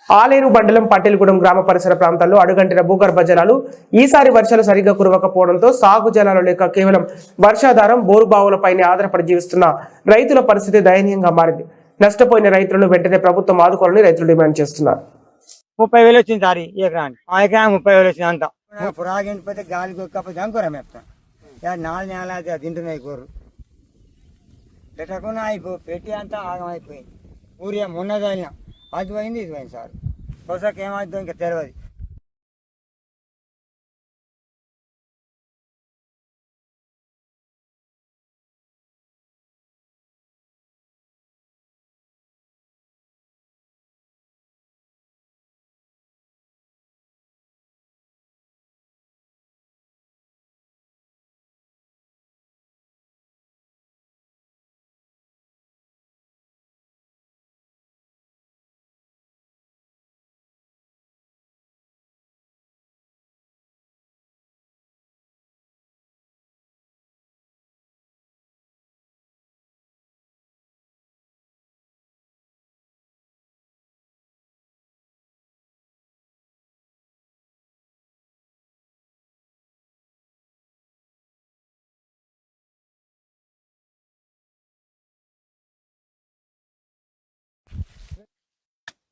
ఆలేరు మండలం పటేల్గూడెం గ్రామ పరిసర ప్రాంతాల్లో అడుగంటిన భూగర్భ జలాలు ఈసారి వర్షాలు సరిగ్గా కురవకపోవడంతో సాగు జలాలు లేక కేవలం వర్షాధారం బోరుబావులపైనే ఆధారపడి జీవిస్తున్న రైతుల పరిస్థితి దయనీయంగా మారింది. నష్టపోయిన రైతులను వెంటనే ప్రభుత్వం ఆదుకోవాలని రైతులు డిమాండ్ చేస్తున్నారు. 30,000 వచ్చింది సారి ఎకరానికి. ఆ ఎకరానికి 30,000 వచ్చింది అంతా. పురాగిపోతే గాలి కొక్కకపోతే అంకురం చెప్తాం. 4 నెలలు తింటున్నాయి కూరలు పెట్టకుండా పెట్టి అంతా ఆగమైపోయింది. ఊరియా మొన్న చదివినా అది పోయింది ఇది పోయింది సార్. కొసకి ఏమవుతుందో ఇంకా తెలియదు.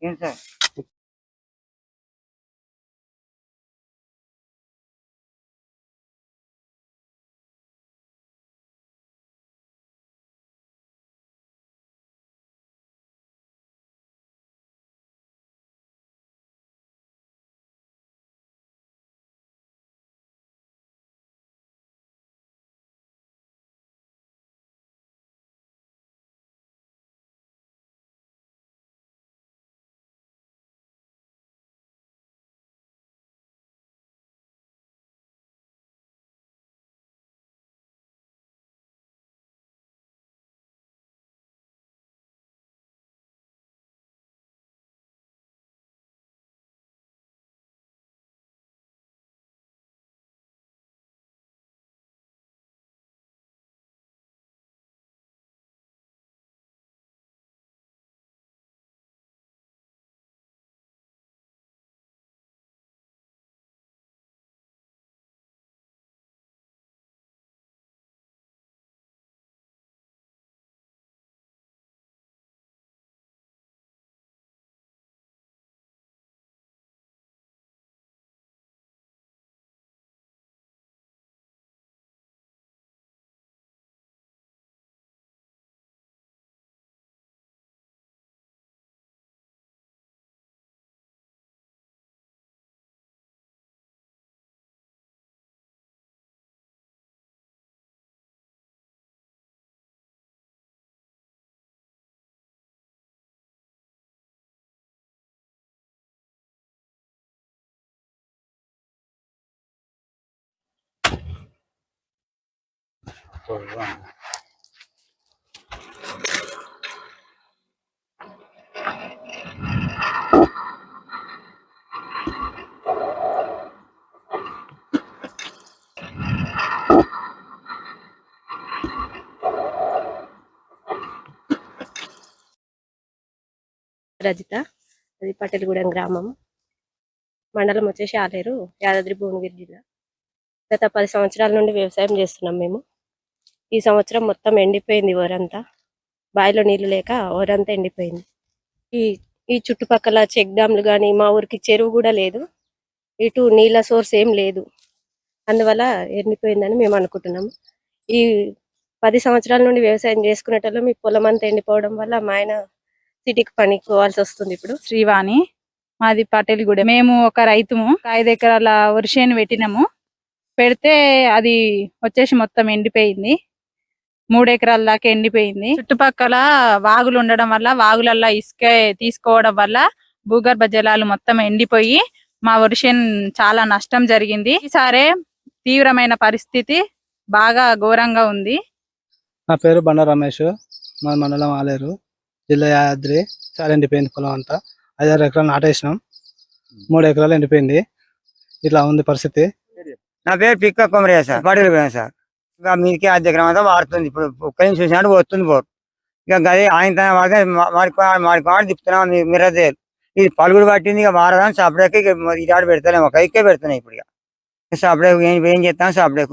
ఏంటి సార్ రజిత, అది పటేల్గూడెం గ్రామం, మండలం వచ్చేసి ఆలేరు, యాదాద్రి భువనగిరి జిల్లా. గత 10 సంవత్సరాల నుండి వ్యవసాయం చేస్తున్నాం మేము. ఈ సంవత్సరం మొత్తం ఎండిపోయింది ఊరంతా. బావిలో నీళ్లు లేక ఊరంతా ఎండిపోయింది. ఈ ఈ చుట్టుపక్కల చెక్ డ్యామ్లు కానీ, మా ఊరికి చెరువు కూడా లేదు, ఇటు నీళ్ళ సోర్స్ ఏం లేదు. అందువల్ల ఎండిపోయిందని మేము అనుకుంటున్నాము. ఈ 10 సంవత్సరాల నుండి వ్యవసాయం చేసుకునేటప్పుడు మీ పొలం అంతా ఎండిపోవడం వల్ల మా ఆయన సిటీకి పనికి పోవాల్సి వస్తుంది. ఇప్పుడు శ్రీవాణి, మాది పటేల్గూడెం. మేము ఒక రైతుము. 5 ఎకరాల వరిసేను పెట్టినాము. పెడితే అది వచ్చేసి మొత్తం ఎండిపోయింది. 3 ఎకరాల దాకా ఎండిపోయింది. చుట్టుపక్కల వాగులు ఉండడం వల్ల, వాగులల్లో ఇసుక తీసుకోవడం వల్ల భూగర్భ జలాలు మొత్తం ఎండిపోయి మా వరిసేను చాలా నష్టం జరిగింది. ఈసారి తీవ్రమైన పరిస్థితి, బాగా ఘోరంగా ఉంది. నా పేరు బండ రమేష్, మా మండలం ఆలేరు, జిల్లా యాదాద్రి. చాలా ఎండిపోయింది పొలం అంతా. 5-6 ఎకరాలు నాటేసినాం, 3 ఎకరాలు ఎండిపోయింది. ఇట్లా ఉంది పరిస్థితి. నా పేరు పిక్క కొమరయ్య సార్, పటేల్గూడెం సార్. ఇంకా మీకే ఆ దగ్గర అంతా వాడుతుంది. ఇప్పుడు ఒక్కరిని చూసినట్టు వస్తుంది బోర్. ఇక గది ఆయన మాడి తిప్పుతున్నాం. మిర్రదేలు ఇది పలుగుడు పట్టింది ఇక వారదాన్ని సపరేట్గా ఇక ఇది ఆడ పెడతానే ఒక ఇక్కే పెడుతున్నాయి ఇప్పుడు ఇక సపరేట్ ఏం చేస్తాను సపరేట్